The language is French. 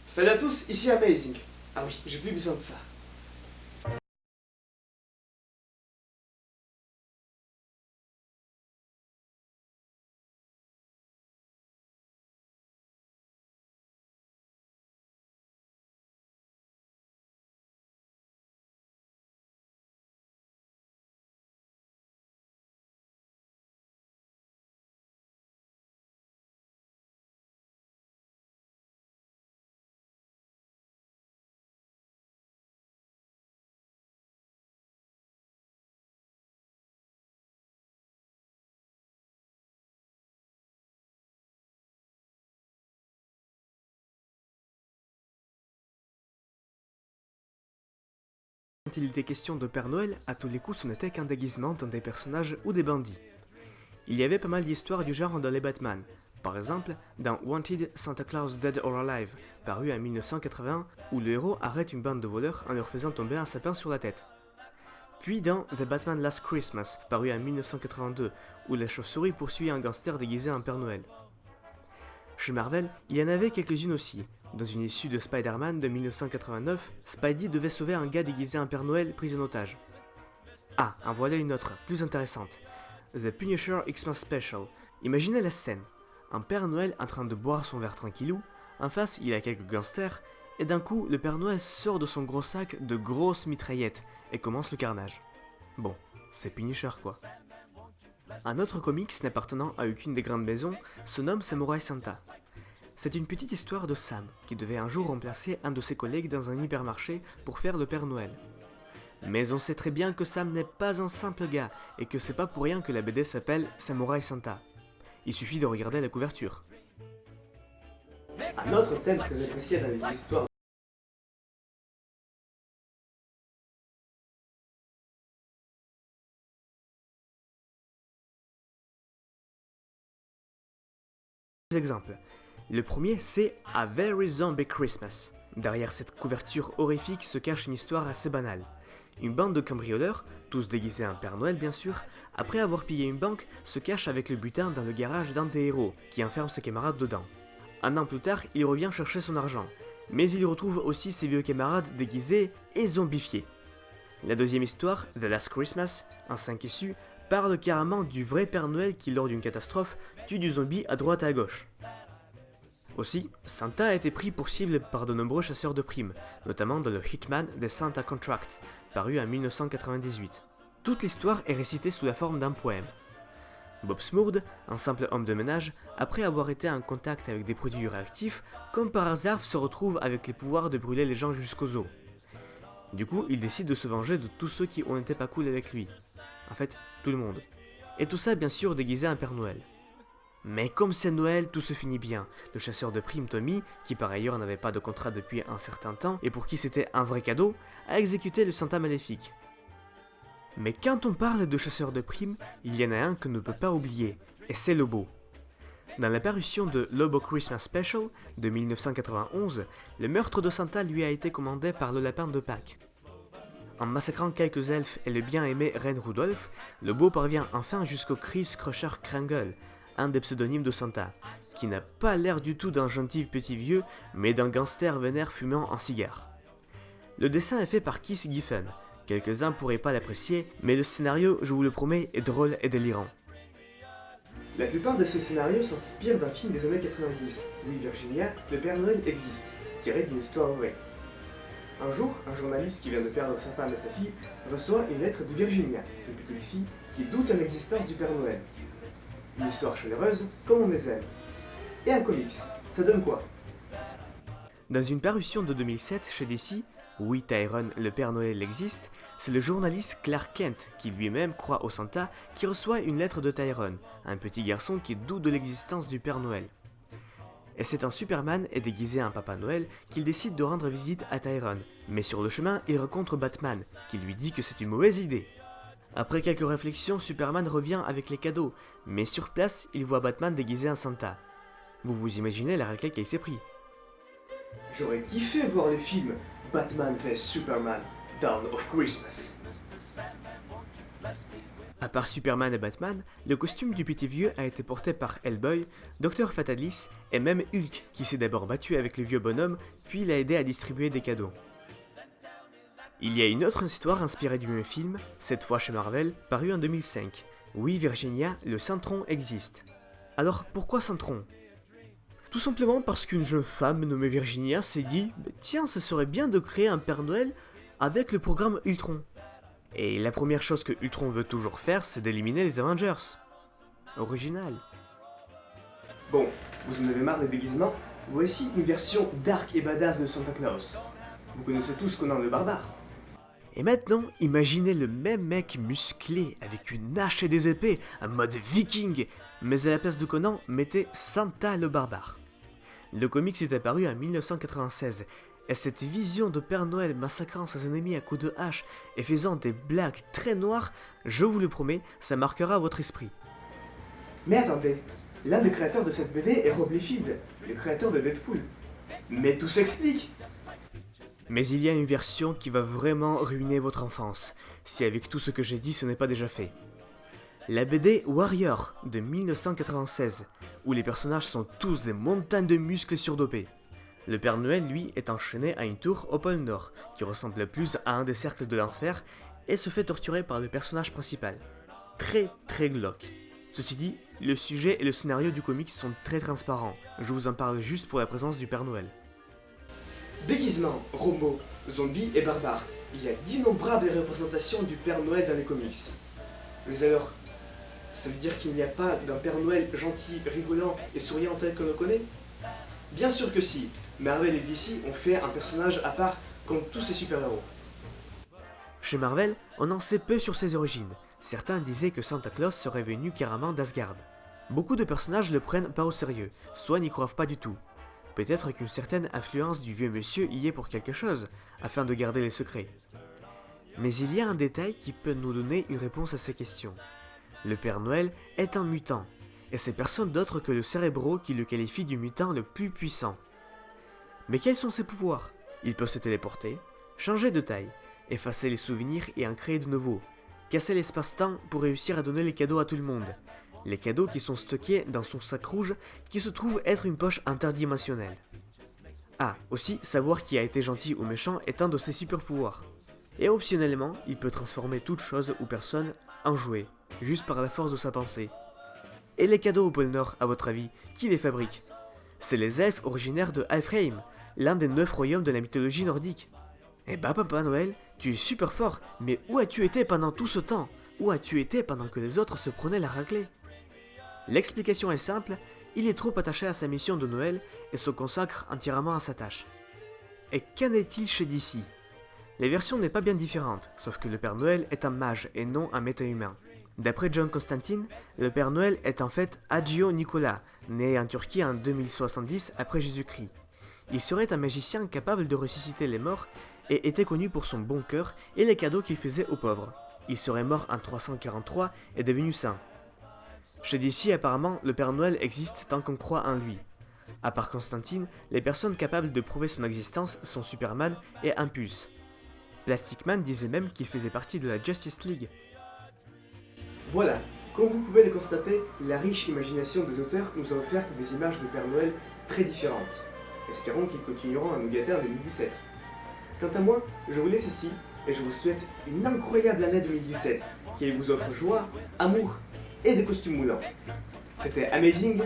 Salut à tous, ici Amazing. Ah oui, j'ai plus besoin de ça. Quand il était question de Père Noël, à tous les coups ce n'était qu'un déguisement dans des personnages ou des bandits. Il y avait pas mal d'histoires du genre dans les Batman. Par exemple, dans Wanted Santa Claus Dead or Alive, paru en 1980, où le héros arrête une bande de voleurs en leur faisant tomber un sapin sur la tête. Puis dans The Batman Last Christmas, paru en 1982, où la chauve-souris poursuit un gangster déguisé en Père Noël. Chez Marvel, il y en avait quelques-unes aussi. Dans une issue de Spider-Man de 1989, Spidey devait sauver un gars déguisé en Père Noël pris en otage. Ah, en voilà une autre, plus intéressante. The Punisher Xmas Special. Imaginez la scène. Un Père Noël en train de boire son verre tranquillou, en face il y a quelques gangsters, et d'un coup le Père Noël sort de son gros sac de grosses mitraillettes et commence le carnage. Bon, c'est Punisher quoi. Un autre comics n'appartenant à aucune des grandes maisons se nomme Samurai Santa. C'est une petite histoire de Sam, qui devait un jour remplacer un de ses collègues dans un hypermarché pour faire le Père Noël. Mais on sait très bien que Sam n'est pas un simple gars, et que c'est pas pour rien que la BD s'appelle Samurai Santa. Il suffit de regarder la couverture. Un autre thème très apprécié dans les histoires Deux exemples. Le premier, c'est A Very Zombie Christmas. Derrière cette couverture horrifique se cache une histoire assez banale. Une bande de cambrioleurs, tous déguisés en Père Noël bien sûr, après avoir pillé une banque, se cachent avec le butin dans le garage d'un des héros, qui enferme ses camarades dedans. Un an plus tard, il revient chercher son argent, mais il retrouve aussi ses vieux camarades déguisés et zombifiés. La deuxième histoire, The Last Christmas, en 5 issues, parle carrément du vrai Père Noël qui, lors d'une catastrophe, tue du zombie à droite et à gauche. Aussi, Santa a été pris pour cible par de nombreux chasseurs de primes, notamment dans le Hitman des Santa Contract, paru en 1998. Toute l'histoire est récitée sous la forme d'un poème. Bob Smurd, un simple homme de ménage, après avoir été en contact avec des produits réactifs, comme par hasard se retrouve avec les pouvoirs de brûler les gens jusqu'aux os. Du coup, il décide de se venger de tous ceux qui ont été pas cool avec lui. En fait, tout le monde. Et tout ça bien sûr déguisé en Père Noël. Mais comme c'est Noël, tout se finit bien. Le chasseur de primes Tommy, qui par ailleurs n'avait pas de contrat depuis un certain temps et pour qui c'était un vrai cadeau, a exécuté le Santa maléfique. Mais quand on parle de chasseur de primes, il y en a un que ne peut pas oublier, et c'est Lobo. Dans la parution de Lobo Christmas Special de 1991, le meurtre de Santa lui a été commandé par le lapin de Pâques. En massacrant quelques elfes et le bien-aimé Reine Rudolph, Lobo parvient enfin jusqu'au Chris Crusher Krangle, un des pseudonymes de Santa, qui n'a pas l'air du tout d'un gentil petit vieux, mais d'un gangster vénère fumant un cigare. Le dessin est fait par Keith Giffen. Quelques-uns pourraient pas l'apprécier, mais le scénario, je vous le promets, est drôle et délirant. La plupart de ces scénarios s'inspirent d'un film des années 90, Oui Virginia, Le Père Noël existe, tiré d'une histoire vraie. Un jour, un journaliste qui vient de perdre sa femme et sa fille reçoit une lettre de Virginia, une petite fille qui doute à l'existence du Père Noël. Une histoire chaleureuse, comme on les aime. Et un comics, ça donne quoi? Dans une parution de 2007 chez DC, Oui Tyrone, le Père Noël existe, c'est le journaliste Clark Kent, qui lui-même croit au Santa, qui reçoit une lettre de Tyrone, un petit garçon qui doute de l'existence du Père Noël. Et c'est un Superman et déguisé en Papa Noël qu'il décide de rendre visite à Tyrone, mais sur le chemin il rencontre Batman, qui lui dit que c'est une mauvaise idée. Après quelques réflexions, Superman revient avec les cadeaux, mais sur place il voit Batman déguisé en Santa. Vous vous imaginez la raclée qu'il s'est pris. J'aurais kiffé voir le film Batman vs Superman, Dawn of Christmas. À part Superman et Batman, le costume du petit vieux a été porté par Hellboy, Dr Fatalis et même Hulk qui s'est d'abord battu avec le vieux bonhomme puis l'a aidé à distribuer des cadeaux. Il y a une autre histoire inspirée du même film, cette fois chez Marvel, parue en 2005. Oui Virginia, le Centron existe. Alors pourquoi Centron ? Tout simplement parce qu'une jeune femme nommée Virginia s'est dit « Tiens, ce serait bien de créer un Père Noël avec le programme Ultron ». Et la première chose que Ultron veut toujours faire, c'est d'éliminer les Avengers. Original. Bon, vous en avez marre des déguisements? Voici une version dark et badass de Santa Claus. Vous connaissez tous Conan le barbare. Et maintenant, imaginez le même mec musclé, avec une hache et des épées, en mode viking, mais à la place de Conan, mettez Santa le barbare. Le comics est apparu en 1996, et cette vision de Père Noël massacrant ses ennemis à coups de hache et faisant des blagues très noires, je vous le promets, ça marquera votre esprit. Mais attendez, l'un des créateurs de cette BD est Rob Liefeld, le créateur de Deadpool. Mais tout s'explique! Mais il y a une version qui va vraiment ruiner votre enfance, si avec tout ce que j'ai dit ce n'est pas déjà fait. La BD Warrior de 1996, où les personnages sont tous des montagnes de muscles surdopés. Le Père Noël, lui, est enchaîné à une tour au pôle Nord, qui ressemble plus à un des cercles de l'enfer, et se fait torturer par le personnage principal. Très glauque. Ceci dit, le sujet et le scénario du comics sont très transparents, je vous en parle juste pour la présence du Père Noël. Déguisement, robots, zombies et barbares. Il y a d'innombrables représentations du Père Noël dans les comics. Mais alors, ça veut dire qu'il n'y a pas d'un Père Noël gentil, rigolant et souriant tel qu'on le connaît? Bien sûr que si. Marvel et DC ont fait un personnage à part comme tous ces super-héros. Chez Marvel, on en sait peu sur ses origines. Certains disaient que Santa Claus serait venu carrément d'Asgard. Beaucoup de personnages le prennent pas au sérieux, soit n'y croient pas du tout. Peut-être qu'une certaine influence du vieux monsieur y est pour quelque chose, afin de garder les secrets. Mais il y a un détail qui peut nous donner une réponse à ces questions. Le Père Noël est un mutant, et c'est personne d'autre que le Cérébro qui le qualifie du mutant le plus puissant. Mais quels sont ses pouvoirs? Il peut se téléporter, changer de taille, effacer les souvenirs et en créer de nouveaux, casser l'espace-temps pour réussir à donner les cadeaux à tout le monde. Les cadeaux qui sont stockés dans son sac rouge qui se trouve être une poche interdimensionnelle. Ah, aussi savoir qui a été gentil ou méchant est un de ses super pouvoirs. Et optionnellement, il peut transformer toute chose ou personne en jouet, juste par la force de sa pensée. Et les cadeaux au pôle Nord, à votre avis, qui les fabrique? C'est les elfes originaires de Alfheim, l'un des 9 royaumes de la mythologie nordique. Eh bah Papa Noël, tu es super fort, mais où as-tu été pendant tout ce temps? Où as-tu été pendant que les autres se prenaient la raclée? L'explication est simple, il est trop attaché à sa mission de Noël et se consacre entièrement à sa tâche. Et qu'en est-il chez DC? La version n'est pas bien différente, sauf que le Père Noël est un mage et non un méta-humain. D'après John Constantine, le Père Noël est en fait Hagio Nicolas, né en Turquie en 2070 après Jésus-Christ. Il serait un magicien capable de ressusciter les morts et était connu pour son bon cœur et les cadeaux qu'il faisait aux pauvres. Il serait mort en 343 et devenu saint. Chez DC, apparemment, le Père Noël existe tant qu'on croit en lui. À part Constantine, les personnes capables de prouver son existence sont Superman et Impulse. Plastic Man disait même qu'il faisait partie de la Justice League. Voilà, comme vous pouvez le constater, la riche imagination des auteurs nous a offert des images de Père Noël très différentes. Espérons qu'ils continueront à nous gâter en 2017. Quant à moi, je vous laisse ici et je vous souhaite une incroyable année 2017 qui vous offre joie, amour et des costumes moulants. C'était Amazing,